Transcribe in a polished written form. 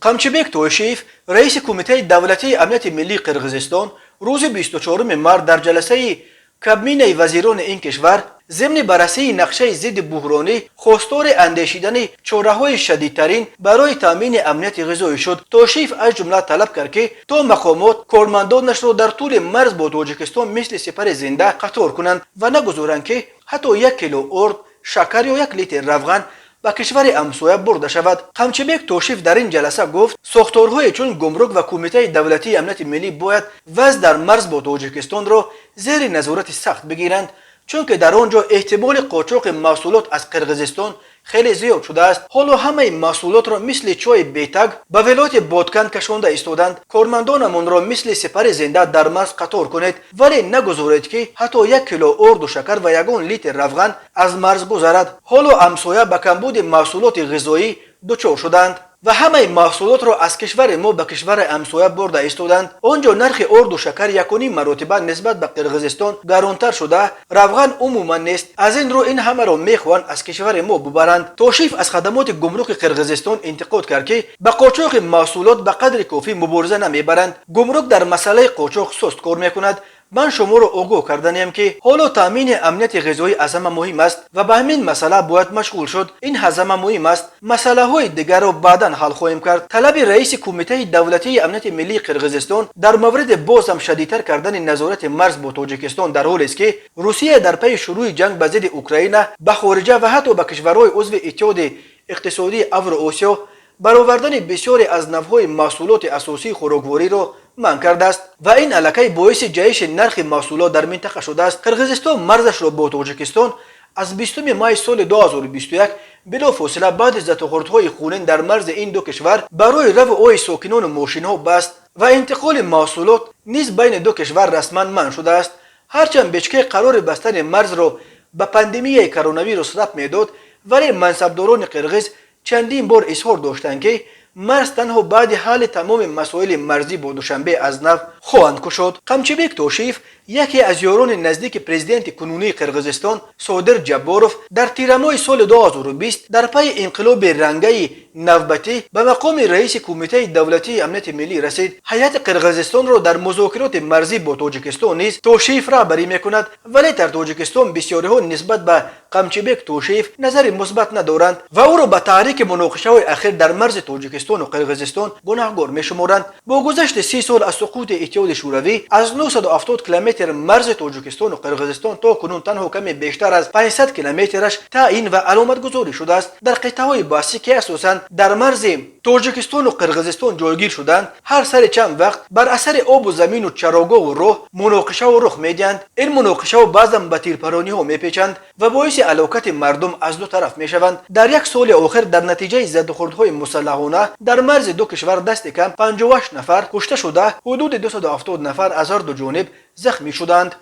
قمچبک توشیف رئیس کمیته دولتی امنیت ملی قرقیزستان روز 24 مارس در جلسه کابینه وزیران این کشور ضمن بررسی نقشه ضد بحرانی خواستار اندیشیدن چاره‌های شدیدترین برای تامین امنیت غذایی شد. توشیف از جمله طلب کرد که تو مقامات کارمندانش را در طول مرز با تاجیکستان مثل سپر زنده قطار کنند و نگذارند که حتی 1 کیلو ارد، شکر یا 1 لیتر روغن به کشور همسایه برده شود. قمچبک توشیف در این جلسه گفت ساختارهای چون گمرک و کمیته دولتی امنیت ملی باید وضع در مرز با تاجیکستان را زیر نظارت سخت بگیرند، چون که در آنجا احتمال قاچاق محصولات از قرقیزستان خیلی زیاد شده است. حالا همه محصولات را مثل چای بیتگ به ولایت بادکن کشانده ایستادند. کارمندانمان را مثل سپر زنده در مرز قطار کنید، ولی نگذارید که حتی 1 کیلو ارد و شکر و 1 لیتر روغن از مرز گذرد. حالا همسایه به کمبود محصولات غذایی دچار شدند و همه محصولات را از کشور ما به کشور همسایه برده ایستادند. آنجا نرخ ارد و شکر 1.5 مرتبه نسبت به قرقیزستان گرانتر شده، روغن عموما نیست. از این رو این همه را میخواهند از کشور ما ببرند. توشیف از خدمات گمرک قرقیزستان انتقاد کرد که به قاچاق محصولات به قدر کافی مبارزه نمیبرند. گمرک در مسئله قاچاق سست کار میکند. من شما را آگاه کردنیم که حالا تامین امنیت غذایی از همه مهم است و به همین مسئله باید مشغول شد. این از همه مهم است. مسئله های دیگر را بعدا حل خواهیم کرد. طلب رئیس کمیته دولتی امنیت ملی قرقیزستان در مورد باز هم شدیدتر کردن نظارت مرز با تاجیکستان در حالی است که روسیه در پی شروع جنگ به ضد اوکراین به خارجه و حتی به کشورهای عضو اتحاد اقتصادی اوراسیا برآوردن بسیاری از نوع‌های محصولات اساسی خوراکواری را منع کرده است و این الکی باعث جهش نرخ محصولات در منطقه شده است. قرقیزستان مرزش را با تاجیکستان از 20 مای سال 2021 بلافاصله بعد از ضدخوردهای خونین در مرز این دو کشور برای رفع آی ساکنان و ماشین‌ها بست و انتقال محصولات نیز بین دو کشور رسما منع شده است. هرچند بچکه قرار بستن مرز را به پاندمی کرونا ویروس ربط میداد، ولی منصبداران قرقیز چندین بار اظهار داشتند که مرز تنها بعد حل تمام مسائل مرزی با دوشنبه از نو خواهند گشود. قمچبک توشیف یکی از یاران نزدیک پرزیدنت کنونی قرقیزستان صادر جباروف در تیر ماه سال 2020 در پی انقلاب رنگی نوبتی به مقام رئیس کمیته دولتی امنیت ملی رسید. هیئت قرقیزستان را در مذاکرات مرزی با تاجیکستان نیز توشیف رهبری میکند، ولی در تاجیکستان بسیاری‌ها نسبت به قمچبک توشیف نظر مثبت ندارند و او را به تحریک مناقشه‌های اخیر در مرز تاجیکستان و قرقیزستان گناهکار میشمارند. با گذشت 30 سال از سقوط اتحاد شوروی از 970 کیلومتر مرز تاجیکستان و قرقیزستان تا کنون تنها کمی بیشتر از 500 کیلومترش تعیین و علامت گذاری شده است. در قطعه‌های بحثی که اساساً در مرز تاجیکستان و قرقیزستان جایگیر شدند، هر سر چند وقت بر اثر آب و زمین و چراگاه و راه مناقشه و رخ میدهند. این مناقشه و بعضا به تیرپرانی‌ها میپیچند و باعث علاقت مردم از دو طرف میشوند. در یک سال آخر در نتیجه زدخوردهای مسلحانه در مرز دو کشور دست کم 58 نفر کشته شده، حدود 270 نفر از هر دو جانب زخمی شدند.